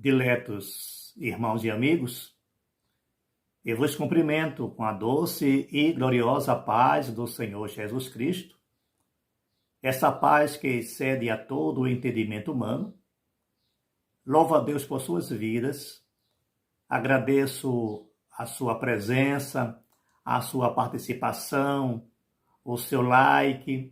Diletos irmãos e amigos, eu vos cumprimento com a doce e gloriosa paz do Senhor Jesus Cristo, essa paz que excede a todo o entendimento humano. Louvo a Deus por suas vidas, agradeço a sua presença, a sua participação, o seu like,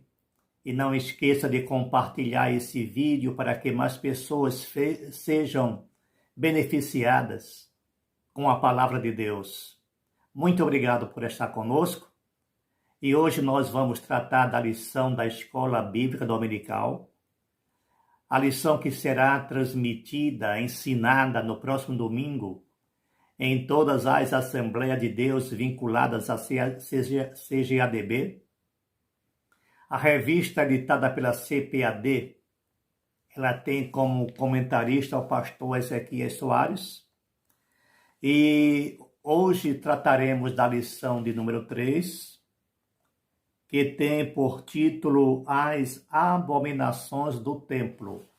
e não esqueça de compartilhar esse vídeo para que mais pessoas sejam beneficiadas com a palavra de Deus. Muito obrigado por estar conosco. E hoje nós vamos tratar da lição da Escola Bíblica Dominical, a lição que será transmitida, ensinada no próximo domingo em todas as Assembleias de Deus vinculadas à CGADB. A revista editada pela CPAD, ela tem como comentarista o pastor Ezequiel Soares. E hoje trataremos da lição de número 3, que tem por título As Abominações do Templo.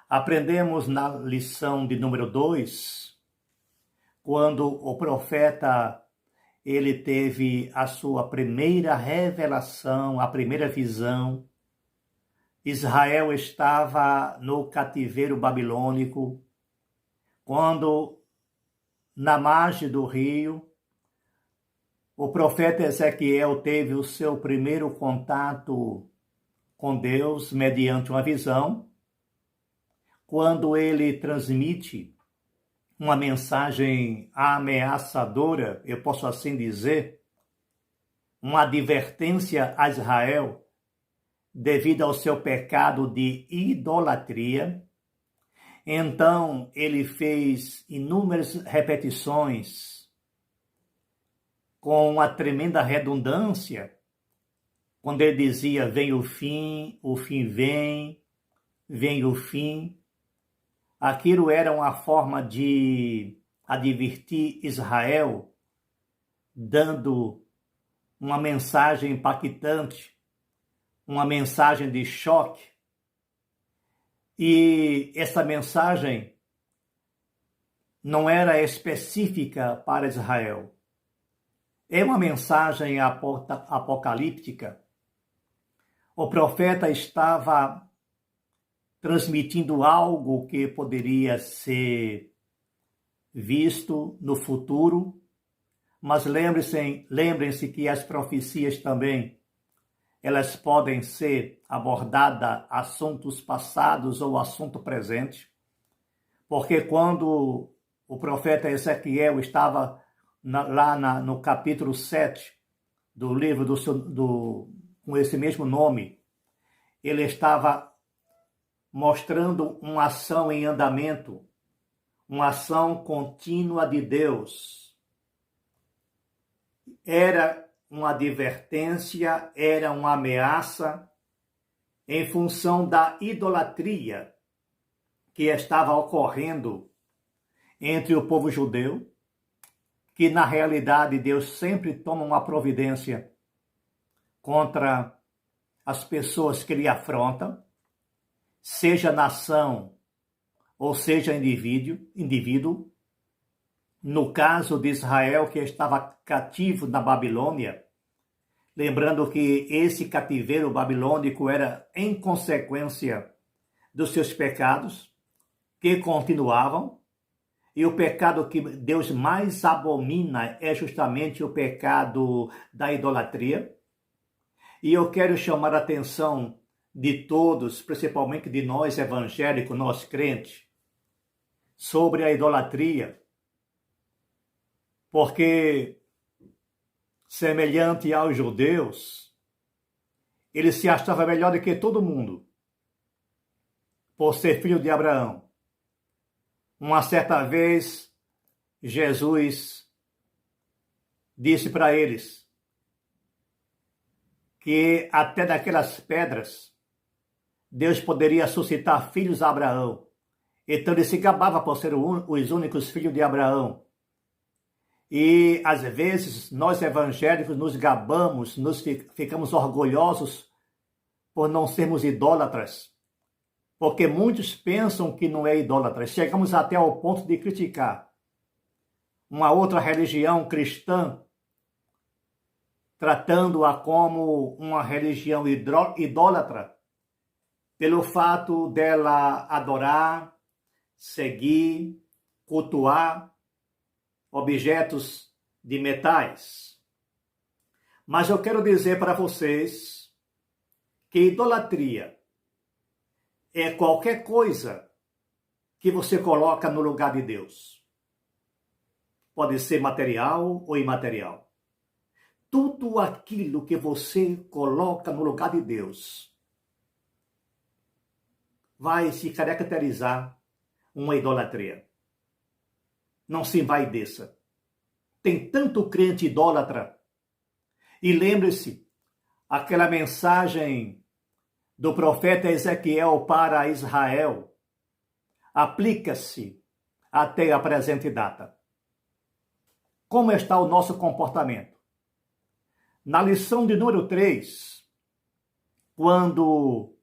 Aprendemos na lição de número 2, quando o profeta ele teve a sua primeira revelação, a primeira visão. Israel estava no cativeiro babilônico, quando, na margem do rio, o profeta Ezequiel teve o seu primeiro contato com Deus mediante uma visão, quando ele transmite uma mensagem ameaçadora, eu posso assim dizer, uma advertência a Israel devido ao seu pecado de idolatria. Então ele fez inúmeras repetições com uma tremenda redundância, quando ele dizia: vem o fim vem, vem o fim. Aquilo era uma forma de advertir Israel, dando uma mensagem impactante, uma mensagem de choque. E essa mensagem não era específica para Israel. É uma mensagem apocalíptica. O profeta estava transmitindo algo que poderia ser visto no futuro, mas lembrem-se que as profecias também, elas podem ser abordadas assuntos passados ou assunto presente, porque quando o profeta Ezequiel estava no capítulo 7 do livro com esse mesmo nome, ele estava mostrando uma ação em andamento, uma ação contínua de Deus. Era uma advertência, era uma ameaça em função da idolatria que estava ocorrendo entre o povo judeu, que na realidade Deus sempre toma uma providência contra as pessoas que lhe afrontam, seja nação ou seja indivíduo. No caso de Israel, que estava cativo na Babilônia, lembrando que esse cativeiro babilônico era em consequência dos seus pecados, que continuavam, e o pecado que Deus mais abomina é justamente o pecado da idolatria. E eu quero chamar a atenção de todos, principalmente de nós evangélicos, nós crentes, sobre a idolatria, porque, semelhante aos judeus, ele se achava melhor do que todo mundo, por ser filho de Abraão. Uma certa vez, Jesus disse para eles que até daquelas pedras Deus poderia suscitar filhos a Abraão. Então ele se gabava por ser os únicos filhos de Abraão. E às vezes nós evangélicos nos gabamos, ficamos orgulhosos por não sermos idólatras, porque muitos pensam que não é idólatra. Chegamos até ao ponto de criticar uma outra religião cristã, tratando-a como uma religião idólatra, pelo fato dela adorar, seguir, cultuar objetos de metais. Mas eu quero dizer para vocês que idolatria é qualquer coisa que você coloca no lugar de Deus. Pode ser material ou imaterial. Tudo aquilo que você coloca no lugar de Deus vai se caracterizar uma idolatria. Não se envaideça. Tem tanto crente idólatra. E lembre-se, aquela mensagem do profeta Ezequiel para Israel aplica-se até a presente data. Como está o nosso comportamento? Na lição de número 3, quando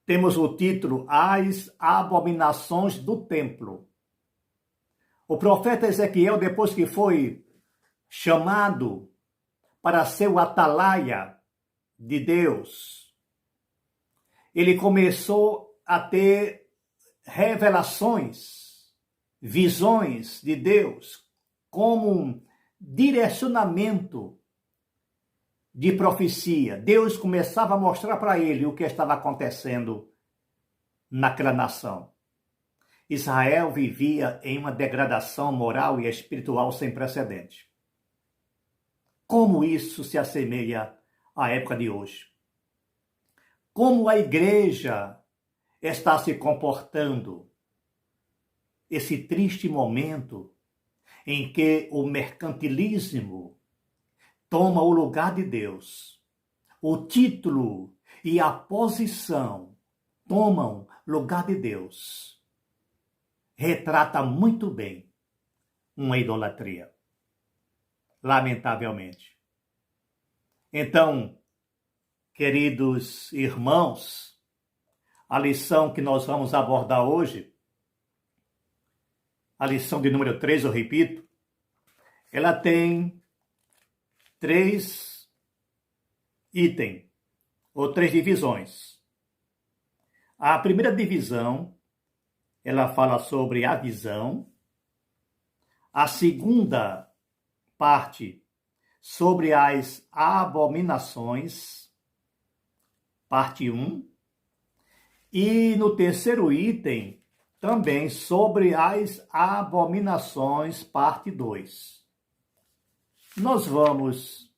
temos o título As Abominações do Templo, o profeta Ezequiel, depois que foi chamado para ser o atalaia de Deus, ele começou a ter revelações, visões de Deus, como um direcionamento de profecia. Deus começava a mostrar para ele o que estava acontecendo naquela nação. Israel vivia em uma degradação moral e espiritual sem precedente. Como isso se assemelha à época de hoje? Como a igreja está se comportando? Esse triste momento em que o mercantilismo toma o lugar de Deus. O título e a posição tomam lugar de Deus. Retrata muito bem uma idolatria. Lamentavelmente. Então, queridos irmãos, a lição que nós vamos abordar hoje, a lição de número 3, eu repito, ela tem 3 itens, ou 3 divisões. A primeira divisão, ela fala sobre a visão. A segunda parte, sobre as abominações, parte 1. E no terceiro item, também sobre as abominações, parte 2. Nós vamos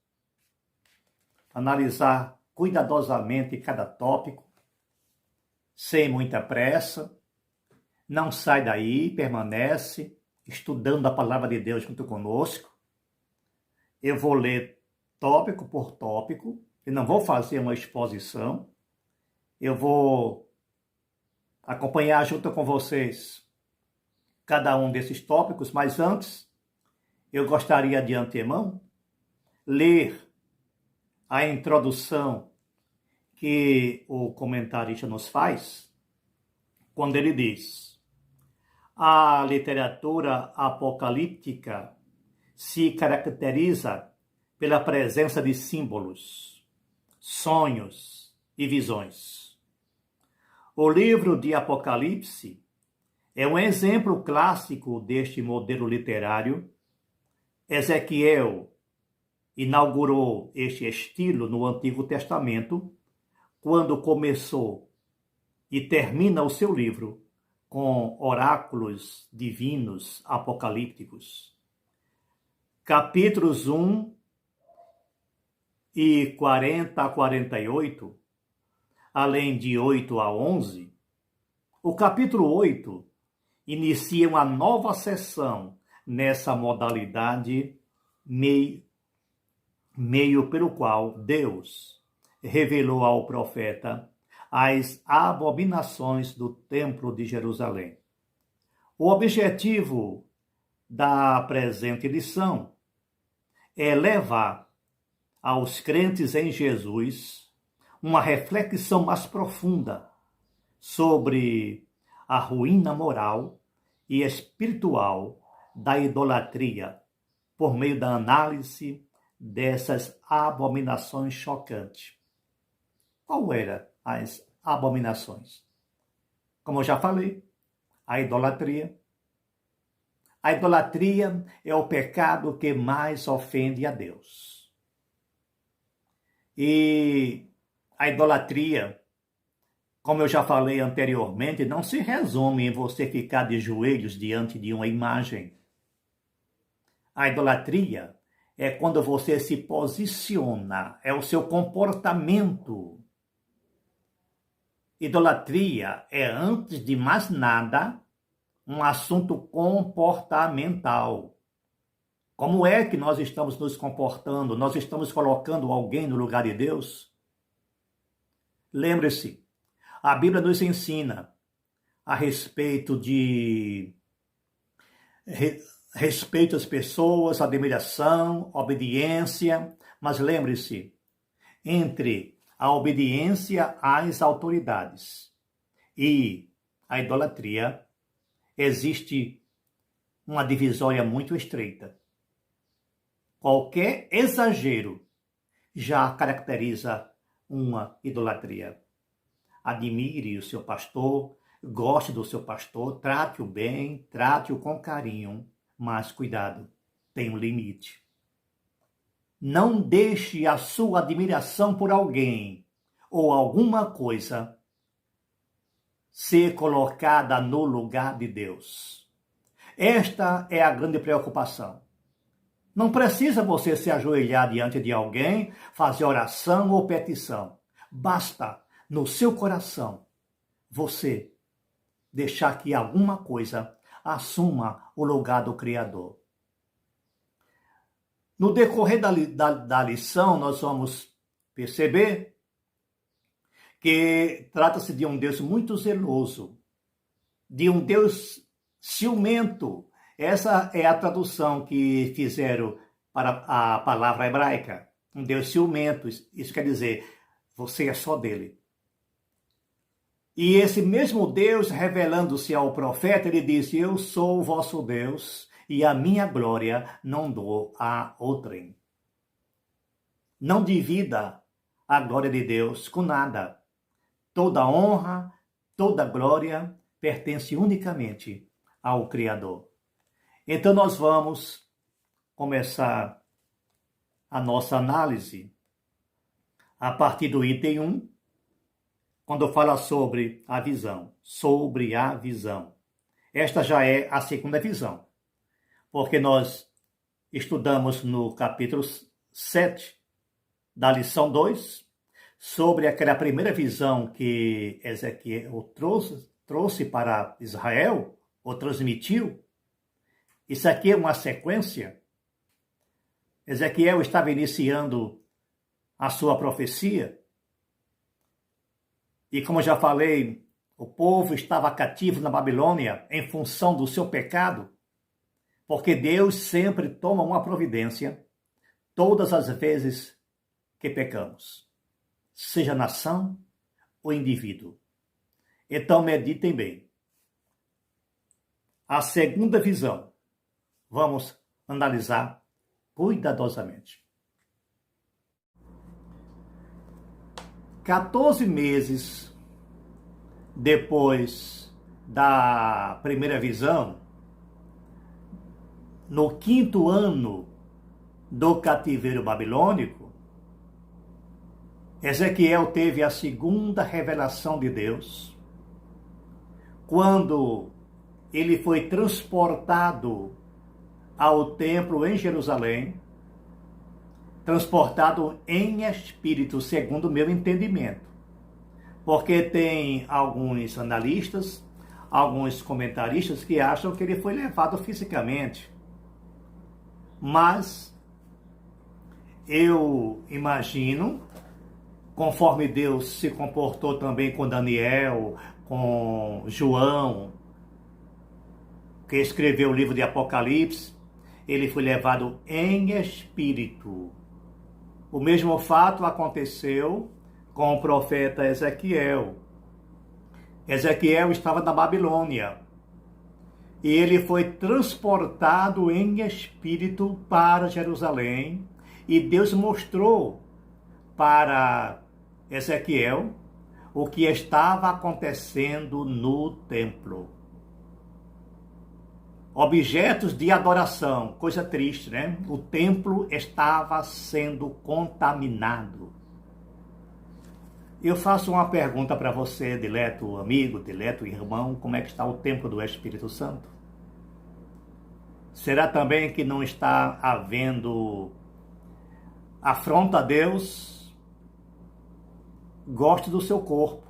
analisar cuidadosamente cada tópico, sem muita pressa. Não sai daí, permanece estudando a palavra de Deus junto conosco. Eu vou ler tópico por tópico, e não vou fazer uma exposição. Eu vou acompanhar junto com vocês cada um desses tópicos, mas antes, eu gostaria de antemão ler a introdução que o comentarista nos faz, quando ele diz: a literatura apocalíptica se caracteriza pela presença de símbolos, sonhos e visões. O livro de Apocalipse é um exemplo clássico deste modelo literário. Ezequiel inaugurou este estilo no Antigo Testamento, quando começou e termina o seu livro com oráculos divinos apocalípticos. Capítulos 1 e 40 a 48, além de 8 a 11, o capítulo 8 inicia uma nova sessão nessa modalidade, meio pelo qual Deus revelou ao profeta as abominações do Templo de Jerusalém. O objetivo da presente lição é levar aos crentes em Jesus uma reflexão mais profunda sobre a ruína moral e espiritual da idolatria por meio da análise dessas abominações chocantes. Qual eram as abominações? Como eu já falei, a idolatria. A idolatria é o pecado que mais ofende a Deus. E a idolatria, como eu já falei anteriormente, não se resume em você ficar de joelhos diante de uma imagem. A idolatria é quando você se posiciona, é o seu comportamento. Idolatria é, antes de mais nada, um assunto comportamental. Como é que nós estamos nos comportando? Nós estamos colocando alguém no lugar de Deus? Lembre-se, a Bíblia nos ensina a respeito de respeito às pessoas, admiração, obediência, mas lembre-se, entre a obediência às autoridades e a idolatria, existe uma divisória muito estreita. Qualquer exagero já caracteriza uma idolatria. Admire o seu pastor, goste do seu pastor, trate-o bem, trate-o com carinho, mas cuidado, tem um limite. Não deixe a sua admiração por alguém ou alguma coisa ser colocada no lugar de Deus. Esta é a grande preocupação. Não precisa você se ajoelhar diante de alguém, fazer oração ou petição. Basta, no seu coração, você deixar que alguma coisa assuma o lugar do Criador. No decorrer da lição, nós vamos perceber que trata-se de um Deus muito zeloso, de um Deus ciumento. Essa é a tradução que fizeram para a palavra hebraica. Um Deus ciumento, isso quer dizer, você é só dele. E esse mesmo Deus, revelando-se ao profeta, ele disse: eu sou o vosso Deus e a minha glória não dou a outrem. Não divida a glória de Deus com nada. Toda honra, toda glória pertence unicamente ao Criador. Então nós vamos começar a nossa análise a partir do item 1, quando fala sobre a visão. Sobre a visão. Esta já é a segunda visão, porque nós estudamos no capítulo 7 da lição 2, sobre aquela primeira visão que Ezequiel trouxe para Israel, ou transmitiu. Isso aqui é uma sequência. Ezequiel estava iniciando a sua profecia. E como já falei, o povo estava cativo na Babilônia em função do seu pecado, porque Deus sempre toma uma providência todas as vezes que pecamos, seja nação ou indivíduo. Então meditem bem. A segunda visão, vamos analisar cuidadosamente. 14 meses depois da primeira visão, no 5º ano do cativeiro babilônico, Ezequiel teve a segunda revelação de Deus, quando ele foi transportado ao templo em Jerusalém, transportado em espírito, segundo o meu entendimento. Porque tem alguns analistas, alguns comentaristas que acham que ele foi levado fisicamente. Mas eu imagino, conforme Deus se comportou também com Daniel, com João, que escreveu o livro de Apocalipse, ele foi levado em espírito. O mesmo fato aconteceu com o profeta Ezequiel. Ezequiel estava na Babilônia e ele foi transportado em espírito para Jerusalém e Deus mostrou para Ezequiel o que estava acontecendo no templo. Objetos de adoração, coisa triste, né? O templo estava sendo contaminado. Eu faço uma pergunta para você, dileto amigo, dileto irmão, como é que está o templo do Espírito Santo? Será também que não está havendo afronta a Deus? Goste do seu corpo.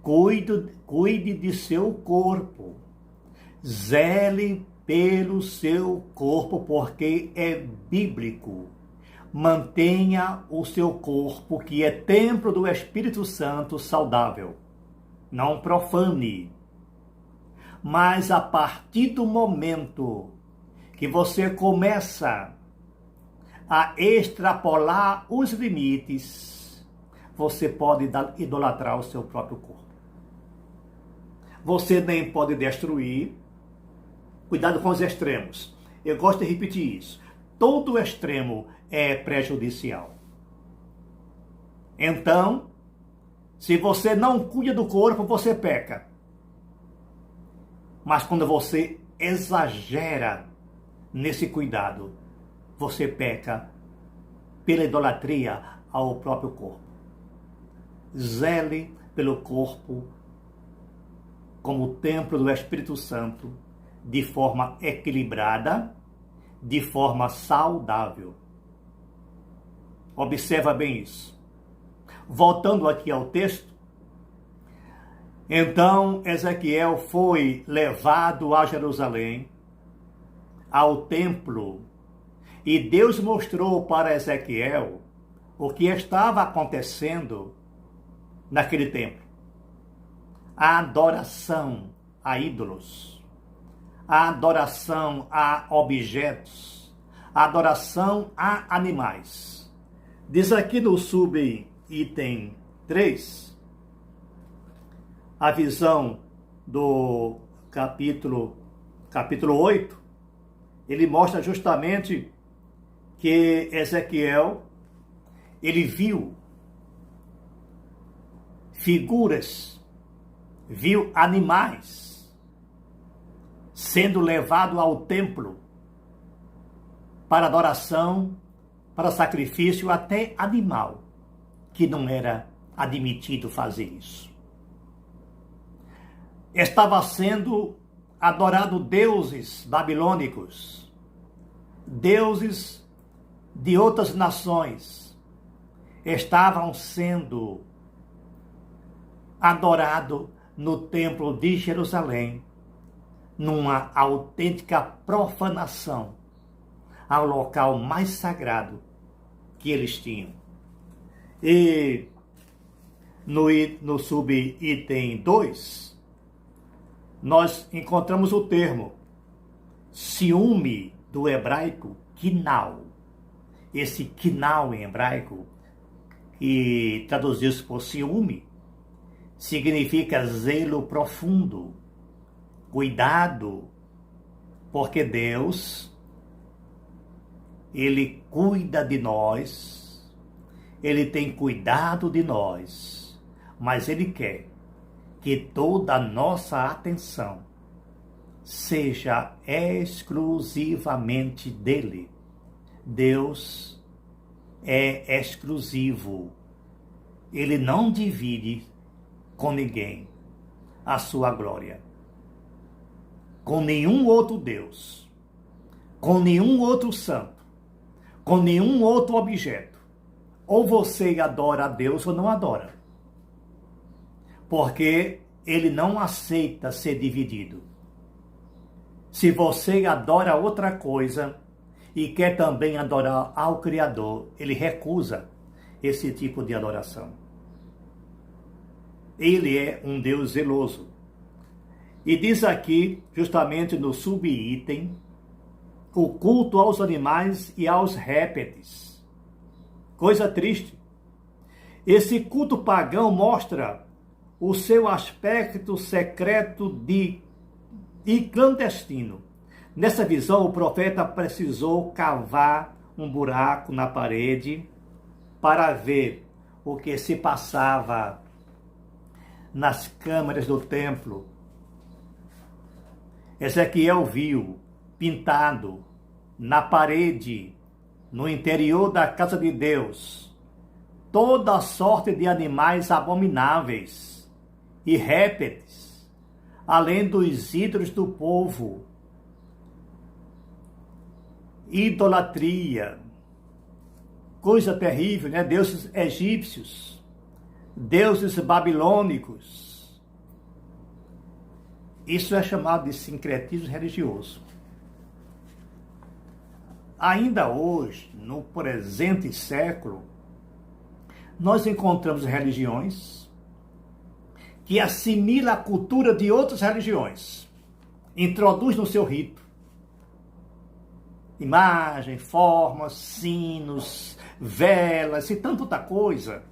Cuide de seu corpo. Zele pelo seu corpo, porque é bíblico. Mantenha o seu corpo, que é templo do Espírito Santo, saudável. Não profane. Mas a partir do momento que você começa a extrapolar os limites, você pode idolatrar o seu próprio corpo. Você nem pode destruir. Cuidado com os extremos. Eu gosto de repetir isso. Todo extremo é prejudicial. Então, se você não cuida do corpo, você peca. Mas quando você exagera nesse cuidado, você peca pela idolatria ao próprio corpo. Zele pelo corpo como templo do Espírito Santo, de forma equilibrada, de forma saudável. Observa bem isso. Voltando aqui ao texto, então Ezequiel foi levado a Jerusalém, ao templo, e Deus mostrou para Ezequiel o que estava acontecendo naquele templo. A adoração a ídolos, a adoração a objetos, a adoração a animais. Diz aqui no subitem 3, a visão do capítulo 8, ele mostra justamente que Ezequiel, ele viu figuras, viu animais sendo levado ao templo para adoração, para sacrifício, até animal, que não era admitido fazer isso. Estava sendo adorado deuses babilônicos, deuses de outras nações, estavam sendo adorados no templo de Jerusalém, numa autêntica profanação ao local mais sagrado que eles tinham. E no subitem 2, nós encontramos o termo ciúme, do hebraico quinal. Esse quinal em hebraico, que traduzido por ciúme, significa zelo profundo, cuidado, porque Deus, Ele cuida de nós, Ele tem cuidado de nós, mas Ele quer que toda a nossa atenção seja exclusivamente dEle. Deus é exclusivo, Ele não divide com ninguém a sua glória. Com nenhum outro Deus, com nenhum outro santo, com nenhum outro objeto. Ou você adora a Deus ou não adora. Porque Ele não aceita ser dividido. Se você adora outra coisa e quer também adorar ao Criador, Ele recusa esse tipo de adoração. Ele é um Deus zeloso. E diz aqui, justamente no subitem, o culto aos animais e aos répteis. Coisa triste. Esse culto pagão mostra o seu aspecto secreto e clandestino. Nessa visão, o profeta precisou cavar um buraco na parede para ver o que se passava nas câmaras do templo. Ezequiel viu pintado na parede, no interior da casa de Deus, toda sorte de animais abomináveis e répteis, além dos ídolos do povo. Idolatria, coisa terrível, né? Deuses egípcios, deuses babilônicos. Isso é chamado de sincretismo religioso. Ainda hoje, no presente século, nós encontramos religiões que assimilam a cultura de outras religiões, introduz no seu rito imagem, formas, sinos, velas e tanta outra coisa.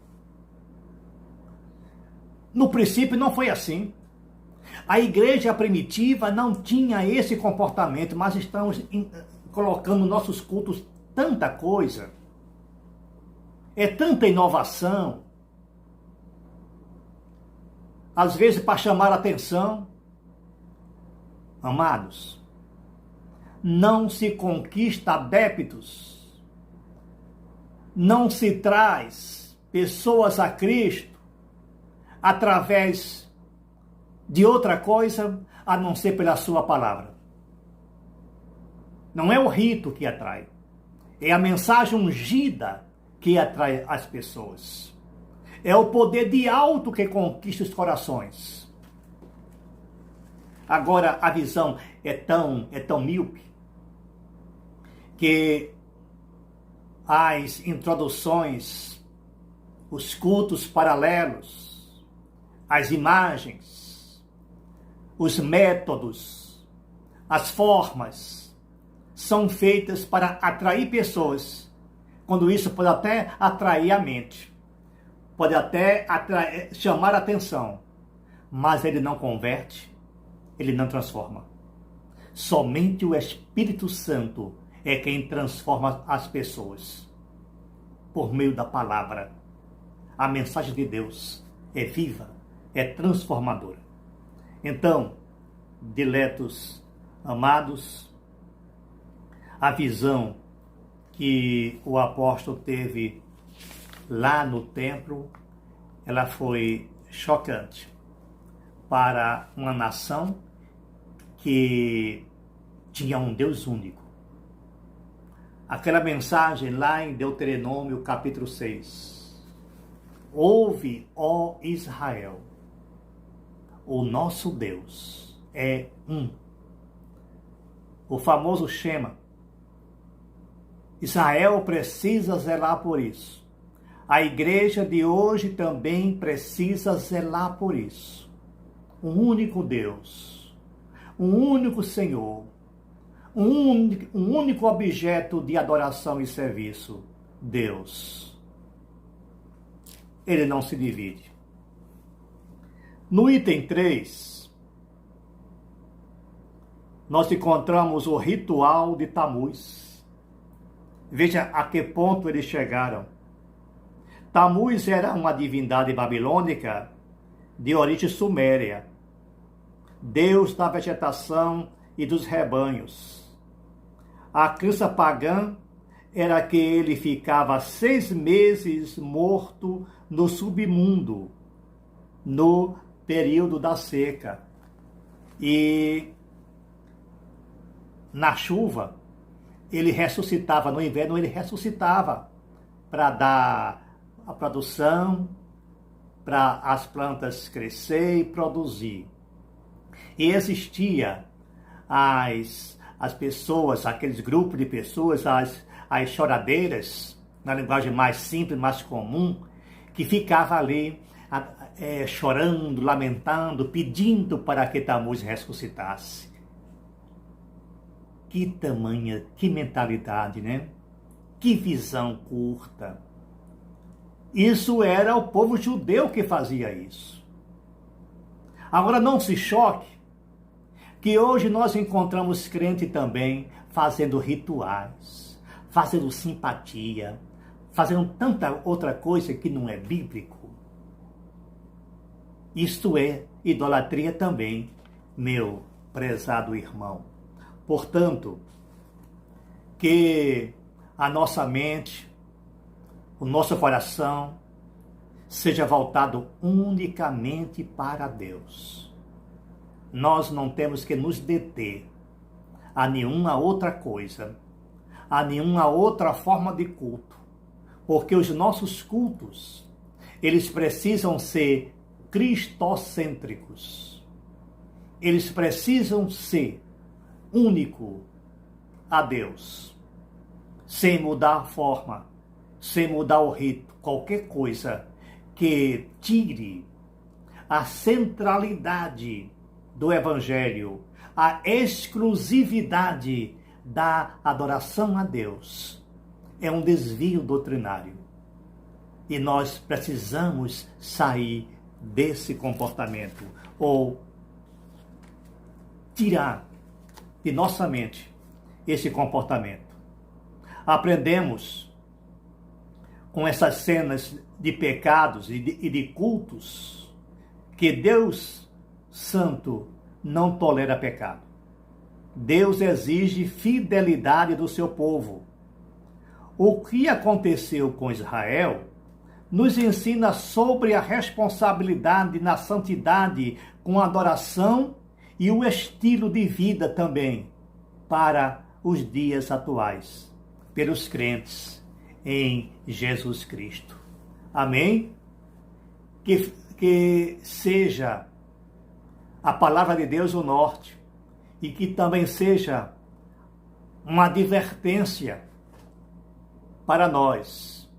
No princípio não foi assim. A igreja primitiva não tinha esse comportamento, mas estamos colocando nos nossos cultos tanta coisa. É tanta inovação. Às vezes para chamar a atenção. Amados, não se conquista adeptos, não se traz pessoas a Cristo através de outra coisa a não ser pela sua palavra. Não é o rito que atrai, é a mensagem ungida que atrai as pessoas. É o poder de alto que conquista os corações. Agora a visão é tão míope que as introduções, os cultos paralelos, as imagens, os métodos, as formas são feitas para atrair pessoas, quando isso pode até atrair a mente, pode até chamar a atenção, mas ele não converte, ele não transforma. Somente o Espírito Santo é quem transforma as pessoas por meio da palavra. A mensagem de Deus é viva, é transformadora. Então, diletos amados, a visão que o apóstolo teve lá no templo, ela foi chocante para uma nação que tinha um Deus único. Aquela mensagem lá em Deuteronômio capítulo 6. Ouve, ó Israel, o nosso Deus é um. O famoso Shema. Israel precisa zelar por isso. A igreja de hoje também precisa zelar por isso. Um único Deus, um único Senhor, um único objeto de adoração e serviço, Deus. Ele não se divide. No item 3, nós encontramos o ritual de Tamuz. Veja a que ponto eles chegaram. Tamuz era uma divindade babilônica de origem suméria, deus da vegetação e dos rebanhos. A crença pagã era que ele ficava 6 meses morto no submundo, no período da seca. E na chuva, ele ressuscitava. No inverno, ele ressuscitava para dar a produção, para as plantas crescer e produzir. E existia as pessoas, aqueles grupos de pessoas, as choradeiras, na linguagem mais simples, mais comum, que ficava ali chorando, lamentando, pedindo para que Tamuz ressuscitasse. Que tamanha, que mentalidade, né? Que visão curta. Isso era o povo judeu que fazia isso. Agora não se choque que hoje nós encontramos crente também fazendo rituais, fazendo simpatia, fazendo tanta outra coisa que não é bíblico. Isto é idolatria também, meu prezado irmão. Portanto, que a nossa mente, o nosso coração, seja voltado unicamente para Deus. Nós não temos que nos deter a nenhuma outra coisa, a nenhuma outra forma de culto, porque os nossos cultos, eles precisam ser cristocêntricos. Eles precisam ser único a Deus, sem mudar a forma, sem mudar o rito, qualquer coisa que tire a centralidade do Evangelho, a exclusividade da adoração a Deus. É um desvio doutrinário. E nós precisamos sair desse comportamento, ou tirar de nossa mente esse comportamento. Aprendemos com essas cenas de pecados e de cultos que Deus Santo não tolera pecado. Deus exige fidelidade do seu povo. O que aconteceu com Israel nos ensina sobre a responsabilidade na santidade com a adoração e o estilo de vida também para os dias atuais, pelos crentes em Jesus Cristo. Amém? Que seja a palavra de Deus o norte e que também seja uma advertência para nós.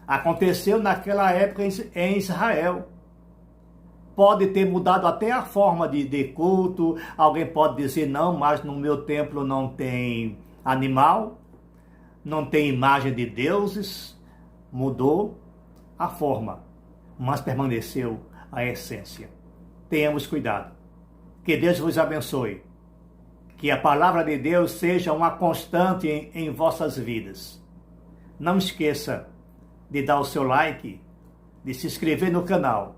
Aconteceu naquela época em Israel. Pode ter mudado até a forma de culto. Alguém pode dizer, não, mas no meu templo não tem animal, não tem imagem de deuses. Mudou a forma, mas permaneceu a essência. Tenhamos cuidado. Que Deus vos abençoe. Que a palavra de Deus seja uma constante em vossas vidas. Não esqueça de dar o seu like, de se inscrever no canal,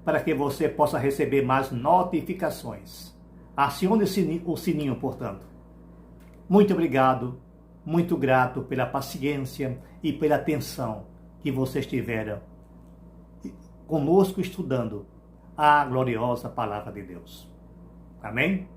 para que você possa receber mais notificações. Acione o sininho, portanto. Muito obrigado, muito grato pela paciência e pela atenção que vocês tiveram conosco estudando a gloriosa palavra de Deus. Amém?